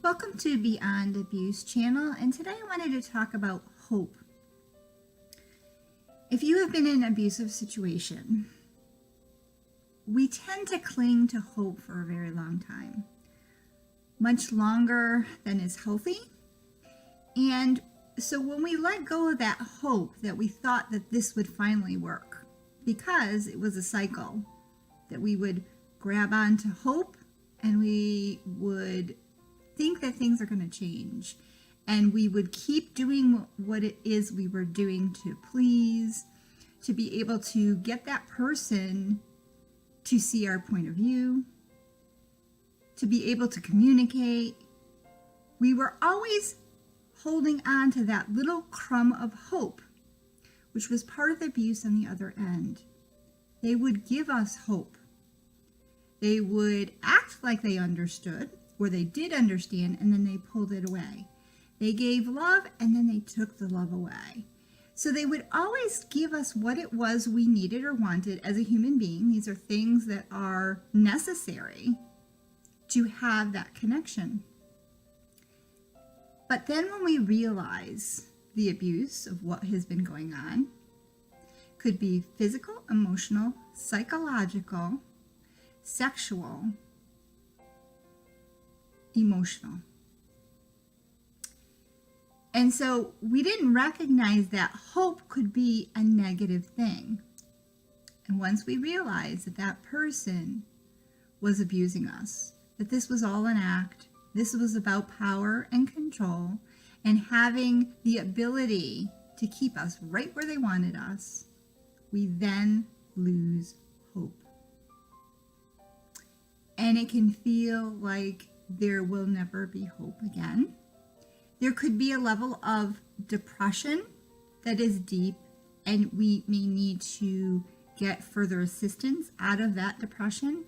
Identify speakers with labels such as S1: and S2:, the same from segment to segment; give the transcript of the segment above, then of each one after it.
S1: Welcome to Beyond Abuse channel, and today I wanted to talk about hope. If you have been in an abusive situation, we tend to cling to hope for a very long time, much longer than is healthy. And so when we let go of that hope that we thought that this would finally work, because it was a cycle, that we would grab onto hope and we would think that things are going to change, and we would keep doing what it is we were doing to please, to be able to get that person to see our point of view, to be able to communicate. We were always holding on to that little crumb of hope, which was part of the abuse on the other end. They would give us hope. They would act like they understood, or they did understand, and then they pulled it away. They gave love, and then they took the love away. So they would always give us what it was we needed or wanted as a human being. These are things that are necessary to have that connection. But then when we realize the abuse of what has been going on, could be physical, emotional, psychological, sexual, emotional. And so we didn't recognize that hope could be a negative thing. And once we realized that that person was abusing us, that this was all an act, this was about power and control and having the ability to keep us right where they wanted us, we then lose hope. And it can feel like there will never be hope again. There could be a level of depression that is deep, and we may need to get further assistance out of that depression.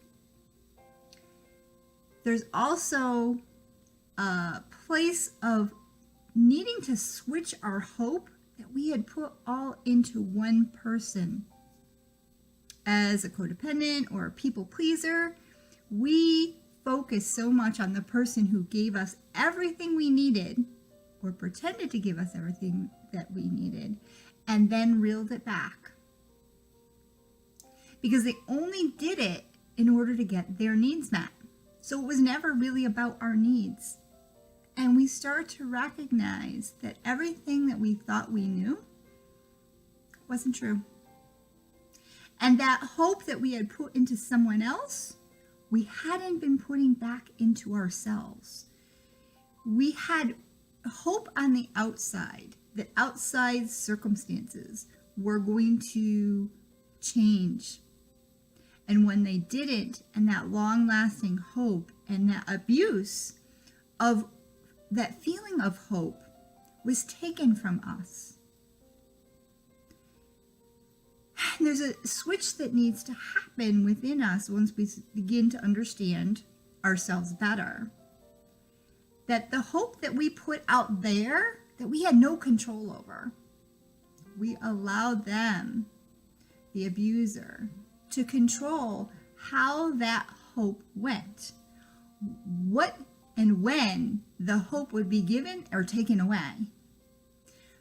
S1: There's also a place of needing to switch our hope that we had put all into one person. As a codependent or a people pleaser, we focus so much on the person who gave us everything we needed, or pretended to give us everything that we needed, and then reeled it back. Because they only did it in order to get their needs met. So it was never really about our needs. And we start to recognize that everything that we thought we knew wasn't true. And that hope that we had put into someone else, we hadn't been putting back into ourselves. We had hope on the outside, that outside circumstances were going to change. And when they didn't, and that long-lasting hope and that abuse of that feeling of hope was taken from us. And there's a switch that needs to happen within us once we begin to understand ourselves better. That the hope that we put out there, that we had no control over, we allowed them, the abuser, to control how that hope went, what and when the hope would be given or taken away.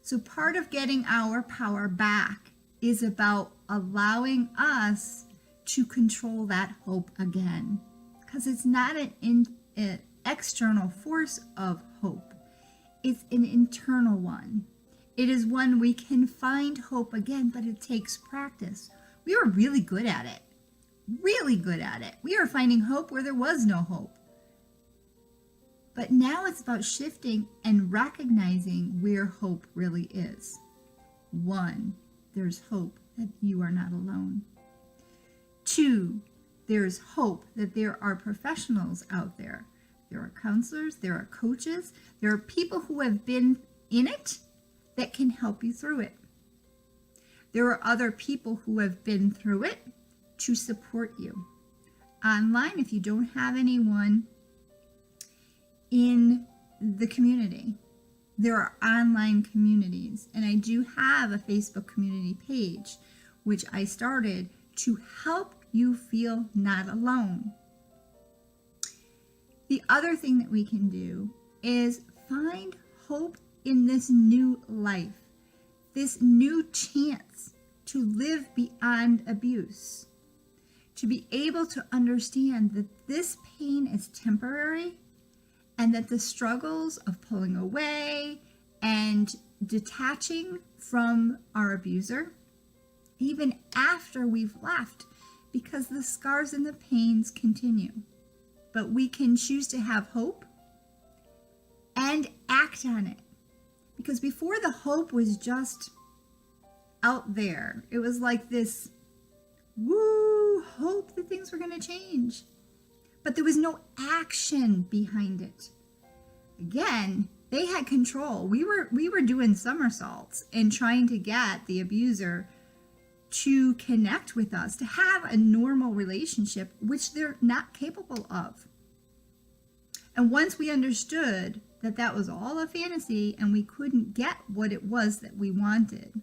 S1: So part of getting our power back is about allowing us to control that hope again, because it's not an external force of hope. It's an internal one. It is one we can find hope again, but it takes practice. We were really good at it. Really good at it. We were finding hope where there was no hope. But now it's about shifting and recognizing where hope really is. 1, there's hope that you are not alone. 2, there's hope that there are professionals out there. There are counselors, there are coaches, there are people who have been in it that can help you through it. There are other people who have been through it to support you. Online, if you don't have anyone in the community, there are online communities. And I do have a Facebook community page, which I started to help you feel not alone. The other thing that we can do is find hope in this new life, this new chance to live beyond abuse, to be able to understand that this pain is temporary and that the struggles of pulling away and detaching from our abuser, even after we've left, because the scars and the pains continue. But we can choose to have hope and act on it. Because before, the hope was just out there. It was like this, woo, hope that things were going to change. But there was no action behind it. Again, they had control. We were doing somersaults and trying to get the abuser to connect with us, to have a normal relationship, which they're not capable of. And once we understood that that was all a fantasy and we couldn't get what it was that we wanted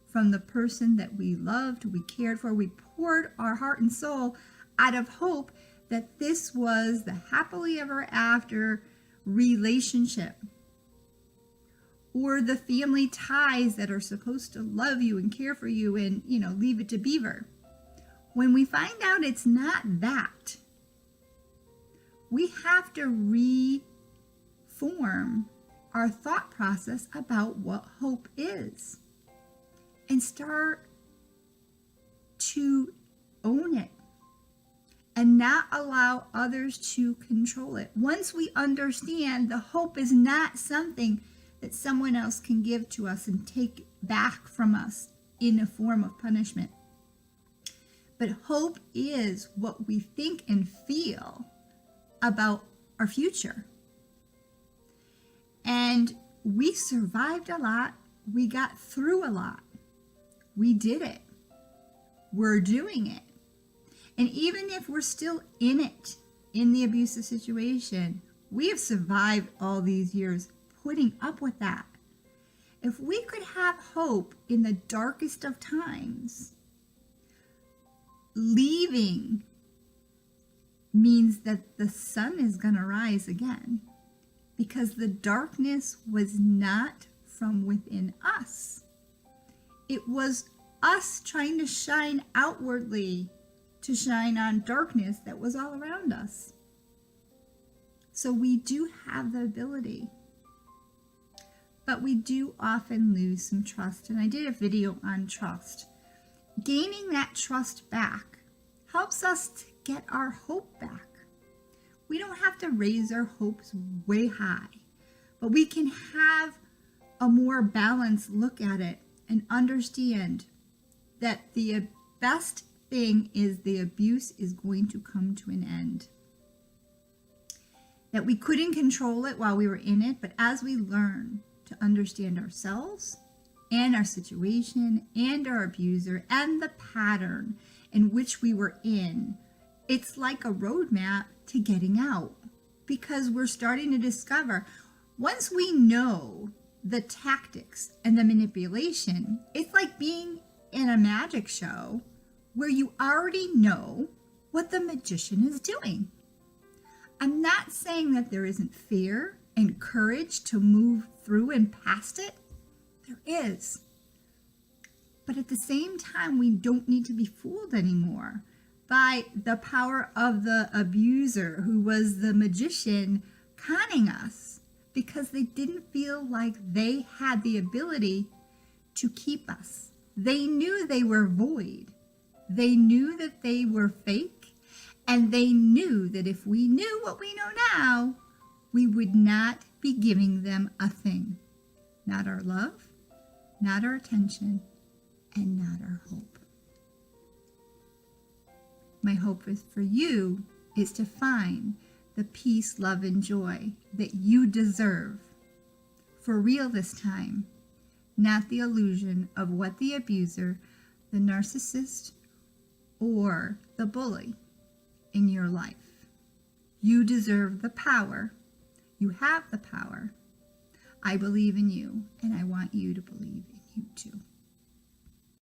S1: from the person that we loved, we cared for, we poured our heart and soul out of hope that this was the happily ever after relationship, or the family ties that are supposed to love you and care for you and, leave it to beaver. When we find out it's not that, we have to reform our thought process about what hope is and start to own it and not allow others to control it. Once we understand the hope is not something that someone else can give to us and take back from us in a form of punishment. But hope is what we think and feel about our future. And we survived a lot. We got through a lot. We did it. We're doing it. And even if we're still in it, in the abusive situation, we have survived all these years putting up with that. If we could have hope in the darkest of times, leaving means that the sun is going to rise again, because the darkness was not from within us. It was us trying to shine outwardly to shine on darkness that was all around us. So we do have the ability, but we do often lose some trust. And I did a video on trust. Gaining that trust back helps us to get our hope back. We don't have to raise our hopes way high, but we can have a more balanced look at it and understand that the best thing is the abuse is going to come to an end. That we couldn't control it while we were in it, but as we learn to understand ourselves and our situation and our abuser and the pattern in which we were in, it's like a roadmap to getting out, because we're starting to discover, once we know the tactics and the manipulation, it's like being in a magic show where you already know what the magician is doing. I'm not saying that there isn't fear and courage to move through and past it. There is. But at the same time, we don't need to be fooled anymore by the power of the abuser who was the magician conning us, because they didn't feel like they had the ability to keep us. They knew they were void. They knew that they were fake, and they knew that if we knew what we know now, we would not be giving them a thing. Not our love, not our attention, and not our hope. My hope is for you is to find the peace, love, and joy that you deserve. For real this time, not the illusion of what the abuser, the narcissist, or the bully in your life. You deserve the power. You have the power. I believe in you, and I want you to believe in you too.